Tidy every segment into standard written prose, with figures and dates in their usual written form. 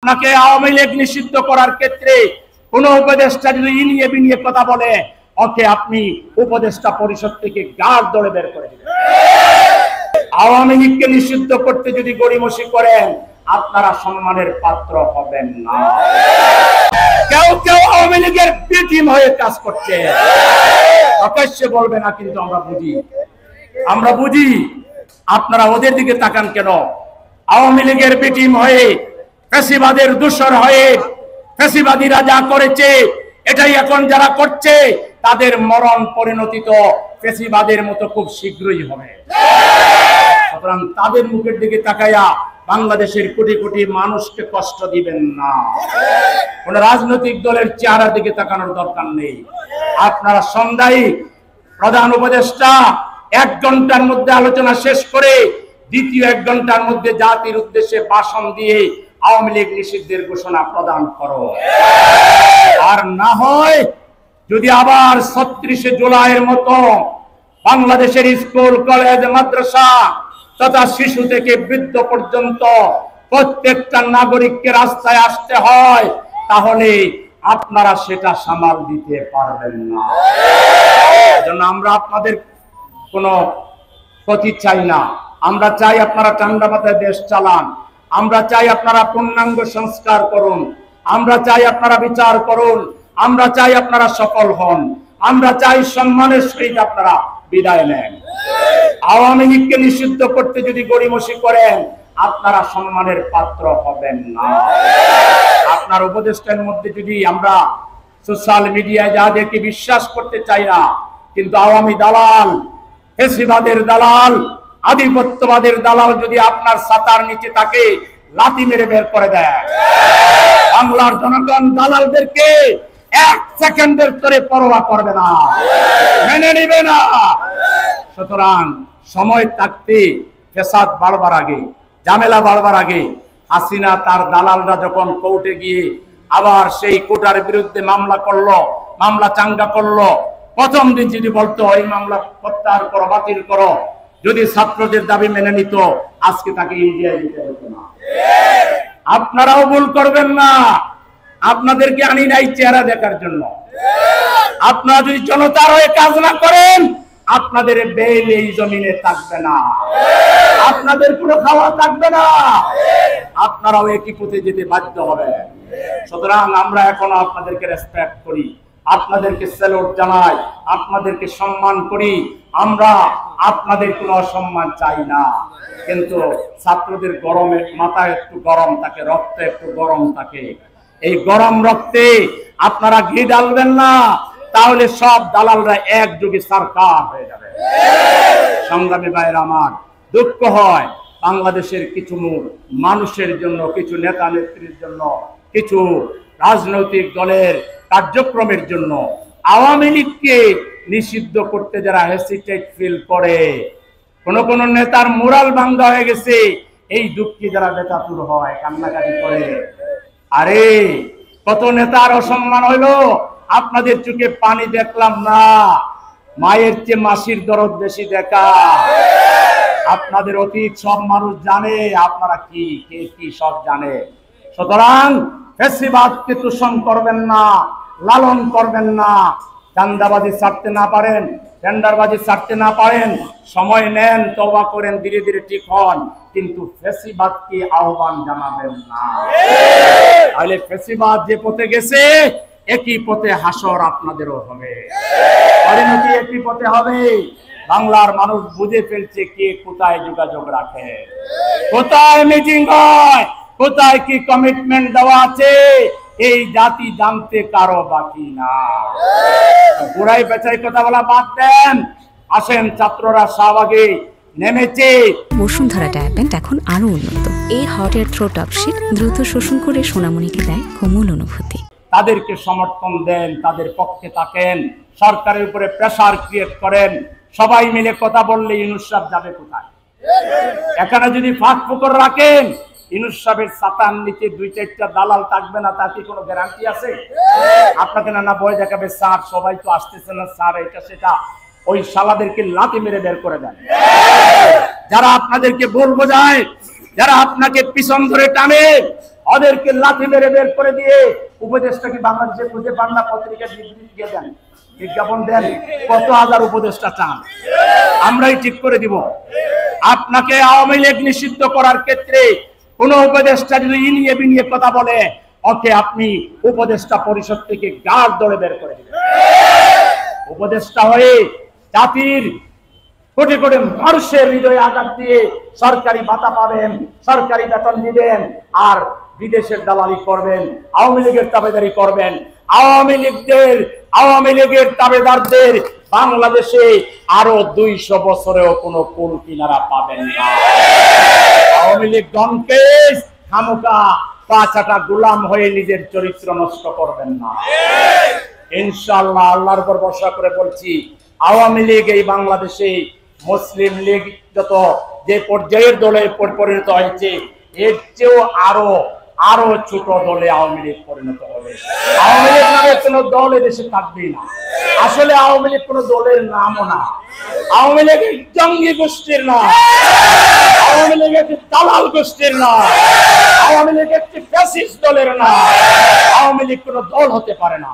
আপনাকে আওয়ামী লীগ নিষিদ্ধ করার ক্ষেত্রে কোন উপদেষ্টা যদি ইনিয়ে বিনিয়ে কথা বলে, ওকে আপনি উপদেষ্টা পরিষদ থেকে গাড় ধরে বের করে দিবেন। আওয়ামী লীগকে নিষিদ্ধ করতে যদি গড়িমসি করেন, আপনারা সম্মানের পাত্র হবেন না। কেউ কেউ আওয়ামী লীগের বিটিম হয়ে কাজ করছে, প্রকাশ্যে বলবে না, কিন্তু আমরা বুঝি। আপনারা ওদের দিকে তাকান কেন? আওয়ামী লীগের বিটিম হয়ে, ফ্যাসিবাদের দূষর হয়ে, ফ্যাসিবাদীরা যা করেছে এটাই এখন যারা করছে, তাদের মরণ পরিণতি তো ফ্যাসিবাদের মতো খুব শীঘ্রই হবে। সুতরাং তাদের মুখের দিকে তাকাইয়া বাংলাদেশের কোটি কোটি মানুষকে কষ্ট দিবেন না। কোন রাজনৈতিক দলের চেহারার দিকে তাকানোর দরকার নেই। আপনারা সন্ধ্যায় প্রধান উপদেষ্টা 1 ঘন্টার মধ্যে আলোচনা শেষ করে দ্বিতীয় 1 ঘন্টার মধ্যে জাতির উদ্দেশ্যে ভাষণ দিয়ে আওয়ামী লীগ নিষিদ্ধের ঘোষণা প্রদান করো। আর না হয় যদি আবার 36শে জুলাইয়ের মতো বাংলাদেশের স্কুল, কলেজ, মাদ্রাসা তথা শিশু থেকে বৃদ্ধ পর্যন্ত প্রত্যেকটা নাগরিককে রাস্তায় আসতে হয়, তাহলে আপনারা সেটা সামাল দিতে পারবেন না। এজন্য আমরা আপনাদের কোনো ক্ষতি চাই না। আমরা চাই আপনারা ঠান্ডা মাথায় দেশ চালান। আমরা চাই আপনারা পূর্ণাঙ্গ সংস্কার করুন। আমরা চাই আপনারা বিচার করুন। আমরা চাই আপনারা সফল হন। আমরা চাই সম্মানের সহিত আপনারা বিদায় নেন। আওয়ামী লীগকে নিষিদ্ধ করতে যদি গড়িমসি করেন, আপনারা সম্মানের পাত্র হবেন না। আপনার উপদেষ্টার মধ্যে যদি আমরা সোশ্যাল মিডিয়ায় যাদেরকে বিশ্বাস করতে চাই না, কিন্তু আওয়ামী দালাল, ফ্যাসিবাদের দালাল, আধিপত্যবাদের দালাল যদি আপনার ছাতার নিচে থাকে, লাথি মেরে বের করে দেয়। বাংলার জনগণ দালালদেরকে 1 সেকেন্ডের তরে পরোয়া করবে না, মেনে নিবে না। সুতরাং সময় থাকতে ফ্যাসাদ বাড়বার আগে, ঝামেলা বাড়বার আগে, হাসিনা তার দালালরা যখন কোর্টে গিয়ে আবার সেই কোর্টের বিরুদ্ধে মামলা চাঙ্গা করলো, প্রথম দিন যদি বলতো এই মামলা প্রত্যাহার করো, বাতিল করো, যদি ছাত্রদের দাবি মেনে নিত, আজকে তাকে ইন্ডিয়ায় যেতে হতো না। আপনারাও ভুল করবেন না। আপনাদেরকে আনি নাই চেহারা দেখার জন্য। আপনারা যদি জনতার হয়ে কাজ না করেন, আপনাদের বেল এই জমিনে থাকবে না, আপনাদের কোনো খাওয়া থাকবে না, আপনারাও একই পথে যেতে বাধ্য হবে। সুতরাং আমরা এখনো আপনাদেরকে রেসপেক্ট করি, আপনাদেরকে স্যালুট জানাই, আপনাদেরকে সম্মান করি। আমরা আপনাদের কোনো অসম্মান চাই না। কিন্তু ছাত্রদের গরমে মাথা একটু গরম থাকে, রক্ত একটু গরম থাকে। এই গরম রক্তে আপনারা ঘি ঢালবেন না, তাহলে সব দালালরা একযোগে সরকার হয়ে যাবে। সংগ্রামী ভাইরা আমার, দুঃখ হয় বাংলাদেশের কিছু মানুষের জন্য, কিছু নেতা নেত্রীর জন্য, কিছু রাজনৈতিক দলের কার্যক্রমের জন্য আওয়ামী লীগকে নিষিদ্ধ করতে যারা হেসিটেট ফিল করে, কোন নেতার মোরাল ভাঙ্গা হয়ে গেছে, এই দুঃখে যারা বেতাতুর হয়, কান্নাকাটি করে। আরে কত নেতার অসম্মান হইলো, আপনাদের চোখে পানি দেখলাম না। মায়ের চেয়ে মাসির দরদ বেশি দেখা। আপনাদের অতীত সব মানুষ জানে, আপনারা কি কে কি সব জানে। সুতরাং ফ্যাসিবাদকে তুষণ করবেন না, লালন করবেন না। চাঁদাবাজি ছাড়তে না পারেন, টেন্ডারবাজি ছাড়তে না পারেন, সময় নেন, তওবা করেন, ধীরে ধীরে ঠিক হন, কিন্তু ফ্যাসিবাদকে আহ্বান জানাবেন না। তাহলে ফ্যাসিবাদ যে পথে গেছে, একই পথে হাসর আপনাদেরও হবে, পরিণতি একই পথে হবে। বাংলার মানুষ বুঝে ফেলছে কে কোথায় যোগাযোগ রাখে, কোথায় মিটিং হয়, কোথায় কি কমিটমেন্ট দেওয়া আছে, এই জাতি জানতে কারো বাকি না। পুরাই পেছাই কথা বলা বাদ দেন, আসেন ছাত্ররা শাহবাগে নেমেছে। বসুন্ধরা ডায়াপেন্ট এখন আরো উন্নত। এই হট এয়ার থ্রো টপশিট দ্রুত শোষণ করে সোনামণিকে দেয় কোমল অনুভূতি। তাদেরকে সমর্থন দেন, তাদের পক্ষে থাকেন, সরকারের উপরে প্রেসার ক্রিয়েট করেন। সবাই মিলে কথা বললে ইউনূস সাহেব যাবে কোথায়? এখানে যদি ফাঁক ফোকর রাখেন, ইউনূস সাহেবের ছাতার নিচে 2-4টা দালাল থাকবে না, তার কি কোনো গ্যারান্টি আছে? আপনাকে না ভয় দেখাবে, স্যার সবাই তো আসতেছে না, স্যার এটা সেটা, ওই শালাদেরকে লাথি মেরে বের করে দেন। যারা আপনাদেরকে ভুল বোঝায়, যারা আপনাকে পিছন ধরে টানে, ওদেরকে লাথি মেরে বের করে দিয়ে উপদেষ্টা কি বাংলাদেশে খুঁজে পান না? পত্রিকা বিবৃতি দিয়ে দেন, বিজ্ঞাপন দেন, কত হাজার উপদেষ্টা চান, আমরাই ঠিক করে দিব। আপনাকে আওয়ামী লীগ নিষিদ্ধ করার ক্ষেত্রে কোন উপদেষ্টা যদি ইনিয়ে বিনিয়ে কথা বলে, ওকে আপনি উপদেষ্টা পরিষদ থেকে গাড় দৌড়ে বের করে দিবেন। উপদেষ্টা হয়ে জাতির কোটি কোটি মানুষের হৃদয়ে আঘাত দিয়ে সরকারি ভাতা পাবেন, সরকারি বেতন দিবেন, আর বিদেশের দালালি করবেন, আওয়ামী লীগের তাবেদারি করবেন। আওয়ামী লীগের তাবেদারদের বাংলাদেশে আরো 200 বছরেও কোনো কুল কিনারা পাবেন না। আওয়ামী লীগ গণকে খামোকা পাঁচাটা গোলাম হয়ে নিজের চরিত্র নষ্ট করবেন না। ইনশাআল্লাহ আল্লাহর উপর ভরসা করে বলছি, আওয়ামী লীগ এই বাংলাদেশে মুসলিম লীগ যত যে পর্যায়ের দলে পরিণত হয়েছে, এর চেয়েও আরো ছোট দলে আওয়ামী লীগ পরিণত হবে। আওয়ামী লীগ নামে কোনো দল এদেশে থাকবেই না। আসলে আওয়ামী লীগ কোনো দলের নামও না, আওয়ামী লীগ জঙ্গি গোষ্ঠীর না, আওয়ামী লীগ একটি দালাল গোষ্ঠীর না, আওয়ামী লীগ একটি ফ্যাসিস্ট দলের না। আওয়ামী লীগ কোনো দল হতে পারে না।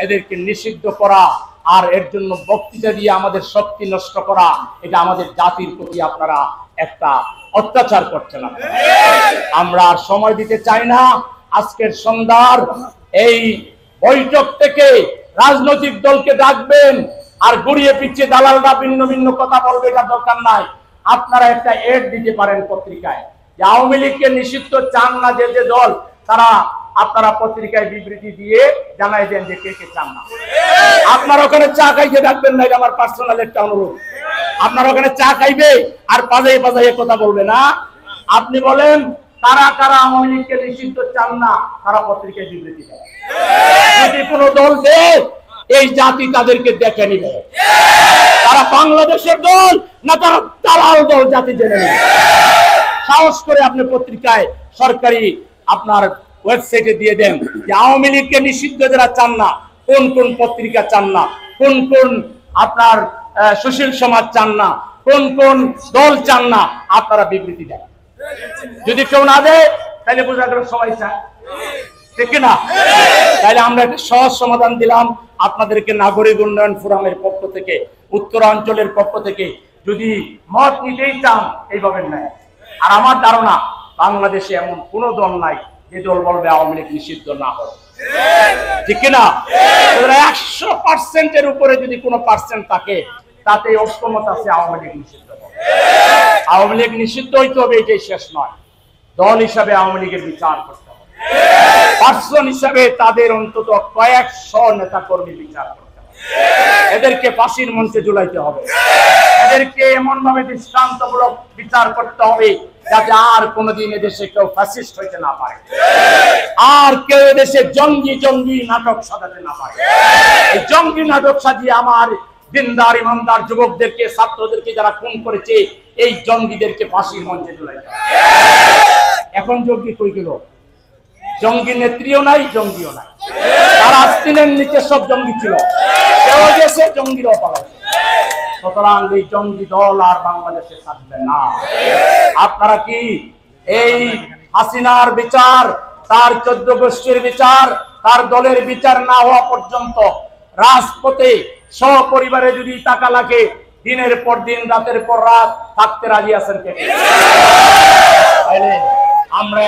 এদেরকে নিষিদ্ধ করা আর এর জন্য বক্তৃতা দিয়ে আমাদের শক্তি নষ্ট করা, এটা আমাদের জাতির প্রতি আপনারা একটা অত্যাচার করছেন। আমরা আর সময় দিতে চাই না। আজকের সন্ধ্যার এই বৈঠক থেকে রাজনৈতিক দলকে ডাকবেন, আর গড়িয়ে পিছিয়ে দালালরা ভিন্ন ভিন্ন কথা বলবে, এটা দরকার নাই। আপনারা একটা এড দিতে পারেন পত্রিকায় যে আওয়ামী লীগকে নিষিদ্ধ চান না যে যে দল, তারা আপনারা পত্রিকায় বিবৃতি দিয়ে জানাই দেন যে কে কে চান না। আপনারা ওখানে চা খাইতে ডাকবেন না, এটা আমার পার্সোনাল একটা অনুরোধ। আপনারা ওখানে চা খাইবে আর পাজাইয়ে কথা বলবে না। আপনি বলেন কারা কারা আওয়ামী লীগকে নিষিদ্ধ চান না, তারা পত্রিকায় বিবৃতি দেয়। যদি কোনো দল দেয়, এই জাতি তাদেরকে দেখে নিবে তারা বাংলাদেশের দল না তারা দালাল দল, জাতি জেনে নেবে। সাহস করে আপনি পত্রিকায় সরকারি আপনার ওয়েবসাইটে দিয়ে দেন যে আওয়ামী লীগকে নিষিদ্ধ যারা চান না, কোন কোন পত্রিকা চান না, কোন কোন আপনার সুশীল সমাজ চান না, কোন কোন দল চান না, আপনারা বিবৃতি দেন। যদি কেউ না দেয় তাহলে বোঝা গেল সবাই চায়, ঠিক না? তাহলে আমরা একটা সহজ সমাধান দিলাম আপনাদেরকে। নাগরিক উন্নয়ন ফোরামের পক্ষ থেকে, উত্তরাঞ্চলের পক্ষ থেকে যদি মত নিতেই চান এইভাবে নেয়। আর আমার ধারণা বাংলাদেশে এমন কোন দল নাই যে দল বলবে আওয়ামী লীগ নিষিদ্ধ না হয়, ঠিক না? 100% উপরে যদি কোনো পার্সেন্ট থাকে, তাতে ঐক্যমত আছে আওয়ামী লীগ নিষিদ্ধ হবে। আওয়ামী লীগ নিষিদ্ধ হইতে হবে, এটাই শেষ নয়। দল হিসাবে আওয়ামী লীগের বিচার করতে হবে, পার্সন হিসাবে তাদের অন্তত কয়েকশো নেতা কর্মী বিচার করতে হবে, এদেরকে ফাঁসির মঞ্চে ঝুলাইতে হবে, এদেরকে এমন ভাবে দৃষ্টান্তমূলক বিচার করতে হবে যাতে আর কোনোদিন এদেশে কেউ ফ্যাসিস্ট হইতে না পারে, আর কেউ এদেশে জঙ্গি জঙ্গি নাটক সাজাতে না পারে। এই জঙ্গি নাটক সাজিয়ে আমার দিনদার ইমানদার যুবকদেরকে, ছাত্রদেরকে যারা খুন করেছে, এই জঙ্গিদেরকে ফাঁসির মঞ্চে ঝুলাইতে হবে। এখন জঙ্গি কই গেল? জঙ্গি নেত্রীও নাই, জঙ্গিও নাই। তার আস্তিনের নিচে সব জঙ্গি ছিল, কেউ গেছে, জঙ্গিরাও পালাইছে। সুতরাং এই জঙ্গি দল আর বাংলাদেশে থাকবে না। আপনারা কি এই হাসিনার বিচার, তার 14 গোষ্ঠীর বিচার, তার দলের বিচার না হওয়া পর্যন্ত রাজপথে সপরিবারে যদি টাকা লাগে, দিনের পর দিন, রাতের পর রাত থাকতে রাজি আছেন কে? আমরা